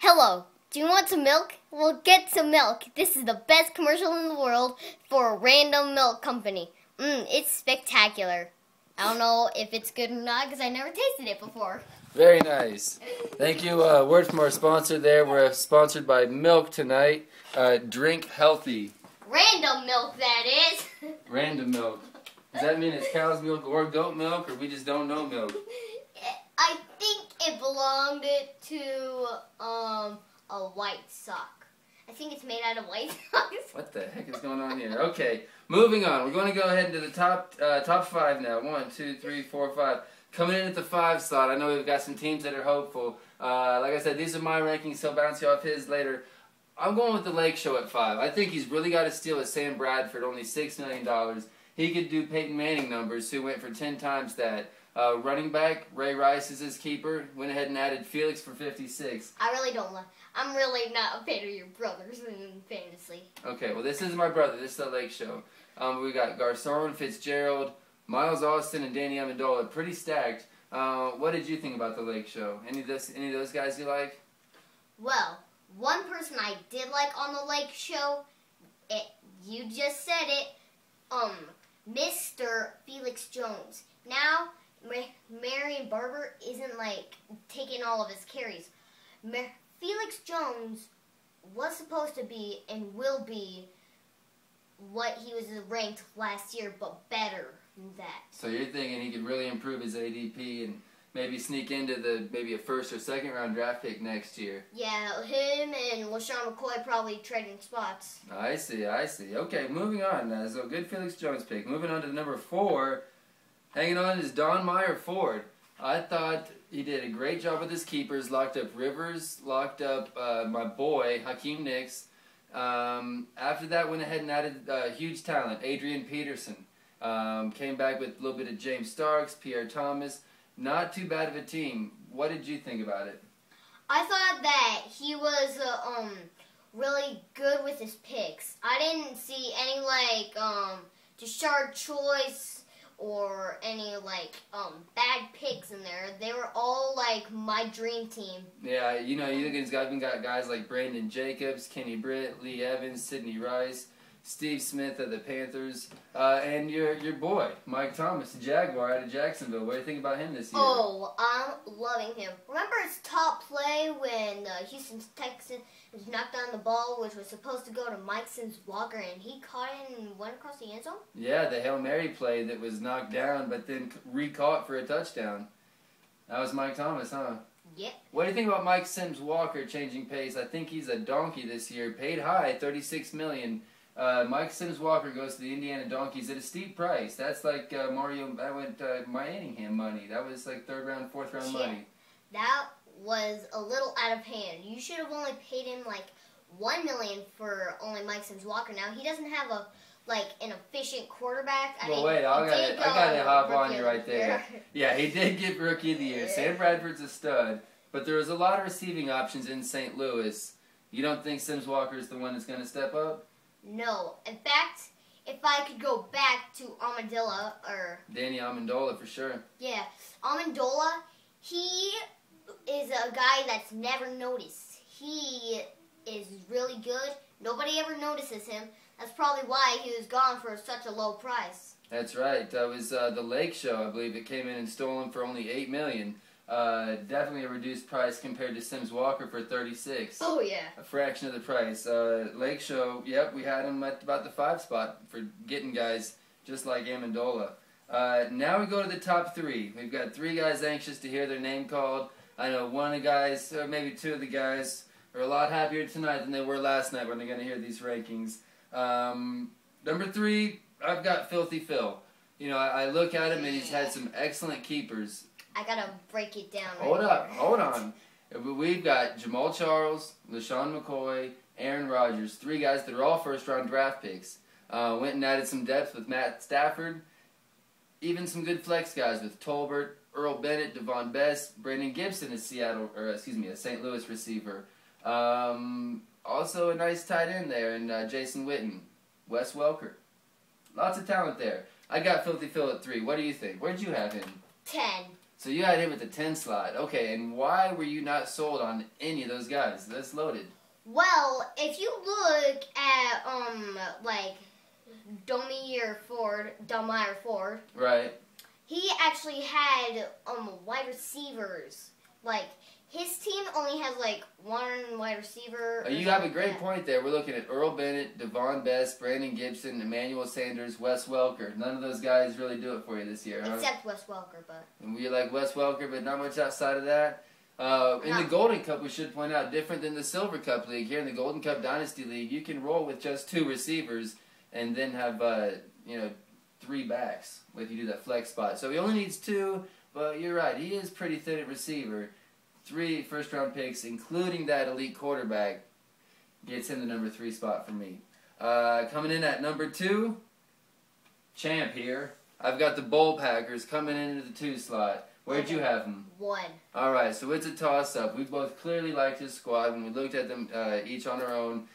Hello, do you want some milk? Well, get some milk. This is the best commercial in the world for a random milk company. It's spectacular. I don't know if it's good or not because I never tasted it before. Very nice. Thank you. Word from our sponsor there. We're sponsored by milk tonight. Drink healthy. Random milk, that is. Random milk. Does that mean it's cow's milk or goat milk, or we just don't know milk? I think it belonged to a white sock. I think it's made out of white socks. What the heck is going on here? Okay, moving on. We're going to go ahead into the top five now. 1, 2, 3, 4, 5. Coming in at the 5 slot, I know we've got some teams that are hopeful. Like I said, these are my rankings. He'll bounce you off his later. I'm going with the Lake Show at 5. I think he's really got a steal at Sam Bradford, only $6 million. He could do Peyton Manning numbers, who went for 10 times that. Running back, Ray Rice is his keeper. Went ahead and added Felix for 56. I really don't like. I'm really not a fan of your brothers in fantasy. Okay, well this is my brother. This is the Lake Show. We got Garcon, Fitzgerald, Miles Austin, and Danny Amendola. Pretty stacked. What did you think about the Lake Show? Any of those guys you like? Well, one person I did like on the Lake Show, you just said it, Mr. Felix Jones. Now, Marion Barber isn't like taking all of his carries. Felix Jones was supposed to be and will be what he was ranked last year, but better than that. So you're thinking he could really improve his ADP and maybe sneak into maybe a first or second round draft pick next year. Yeah, him and LaShawn McCoy probably trading spots. I see. Okay, moving on. So good Felix Jones pick. Moving on to number 4. Hanging on is Don Meyer Ford. I thought he did a great job with his keepers. Locked up Rivers, locked up my boy, Hakeem Nicks. After that, went ahead and added huge talent, Adrian Peterson. Came back with a little bit of James Starks, Pierre Thomas. Not too bad of a team. What did you think about it? I thought that he was really good with his picks. I didn't see any Deshaun Choice or any bad picks in there. They were all like my dream team. Yeah, you even got guys like Brandon Jacobs, Kenny Britt, Lee Evans, Sidney Rice, Steve Smith of the Panthers, and your boy Mike Thomas, the Jaguar out of Jacksonville. What do you think about him this year? Oh, I'm loving him. Remember his top play when Houston Texans knocked down the ball, which was supposed to go to Mike Sims Walker, and he caught it and went across the end zone? Yeah, the Hail Mary play that was knocked down, but then re-caught for a touchdown. That was Mike Thomas, huh? Yep. What do you think about Mike Sims Walker changing pace? I think he's a donkey this year. Paid high, $36 million. Mike Sims Walker goes to the Indiana Donkeys at a steep price. That's like Manningham money. That was like 3rd round, 4th round money. That was a little out of hand. You should have only paid him like $1 million for only Mike Sims Walker. Now he doesn't have an efficient quarterback. I gotta hop on you right there. Yeah, he did get Rookie of the Year. Sam Bradford's a stud, but there was a lot of receiving options in St. Louis. You don't think Sims Walker is the one that's going to step up? No. In fact, if I could go back to Amendola or Danny Amendola for sure. Yeah, Amendola, he is a guy that's never noticed. He is really good. Nobody ever notices him. That's probably why he was gone for such a low price. That's right. That was the Lake Show, I believe, that came in and stole him for only $8 million. Definitely a reduced price compared to Sims Walker for $36. Oh yeah. A fraction of the price. Lake Show, yep, we had him at about the 5 spot for getting guys just like Amendola. Now we go to the top 3. We've got 3 guys anxious to hear their name called. I know one of the guys, or maybe 2 of the guys, are a lot happier tonight than they were last night when they're going to hear these rankings. Number 3, I've got Filthy Phil. I look at him and he's had some excellent keepers. I gotta break it down. Hold on. We've got Jamal Charles, LaShawn McCoy, Aaron Rodgers, 3 guys that are all first-round draft picks. Went and added some depth with Matt Stafford. Even some good flex guys with Tolbert, Earl Bennett, Devon Best, Brandon Gibson, a St. Louis receiver. Also a nice tight end there, and Jason Witten, Wes Welker. Lots of talent there. I got Filthy Phil at 3. What do you think? Where'd you have him? 10. So you had him at the 10 slot. Okay, and why were you not sold on any of those guys? That's loaded. Well, if you look at like Domeyer Ford, Right. he actually had wide receivers. Like his team only has like one wide receiver. You have a great point there. We're looking at Earl Bennett, Devon Best, Brandon Gibson, Emmanuel Sanders, Wes Welker. None of those guys really do it for you this year, huh? Except Wes Welker, but. And we like Wes Welker, but not much outside of that. In the Golden Cup, we should point out, different than the Silver Cup League. Here in the Golden Cup Dynasty League, you can roll with just 2 receivers and then have 3 backs if you do that flex spot. So he only needs 2, but you're right. He is pretty thin at receiver. 3 first-round picks, including that elite quarterback, gets him the number 3 spot for me. Coming in at number 2, Champ here. I've got the Bull Packers coming into the 2 slot. Where'd you have them? 1. All right, so it's a toss-up. We both clearly liked his squad when we looked at them each on our own.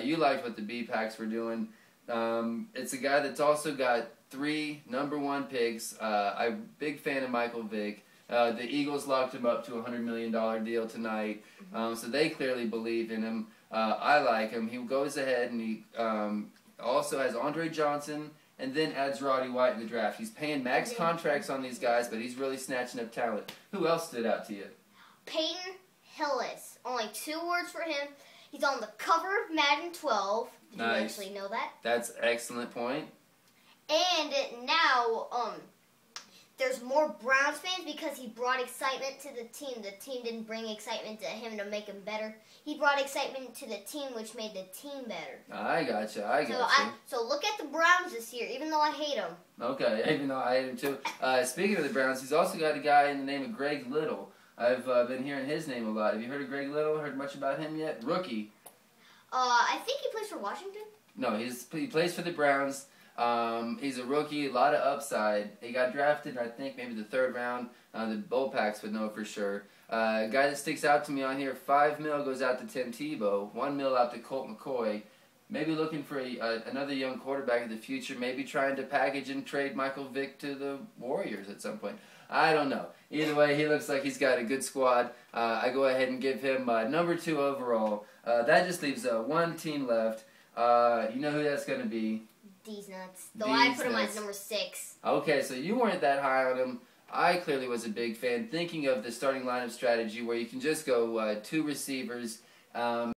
You liked what the B-Packs were doing. It's a guy that's also got 3 number 1 picks. I'm a big fan of Michael Vick. The Eagles locked him up to a $100 million deal tonight, so they clearly believe in him. I like him. He goes ahead and he also has Andre Johnson and then adds Roddy White in the draft. He's paying max contracts on these guys, but he's really snatching up talent. Who else stood out to you? Peyton Hillis. Only 2 words for him. He's on the cover of Madden 12. Did you actually know that? That's an excellent point. And now, there's more Browns fans because he brought excitement to the team. The team didn't bring excitement to him to make him better. He brought excitement to the team, which made the team better. I gotcha. So look at the Browns this year, even though I hate them. Okay, even though I hate him too. Speaking of the Browns, he's also got a guy in the name of Greg Little. I've been hearing his name a lot. Have you heard of Greg Little? Heard much about him yet? Rookie. I think he plays for Washington. No, he plays for the Browns. He's a rookie, a lot of upside. He got drafted in, I think, maybe the 3rd round. The Bullpacks would know for sure. A guy that sticks out to me on here, $5 million goes out to Tim Tebow, $1 million out to Colt McCoy. Maybe looking for another young quarterback in the future. Maybe trying to package and trade Michael Vick to the Warriors at some point. I don't know. Either way, he looks like he's got a good squad. I go ahead and give him number 2 overall. That just leaves 1 team left. You know who that's going to be. These nuts. Though I put him as number 6. Okay, so you weren't that high on him. I clearly was a big fan, thinking of the starting lineup strategy where you can just go 2 receivers.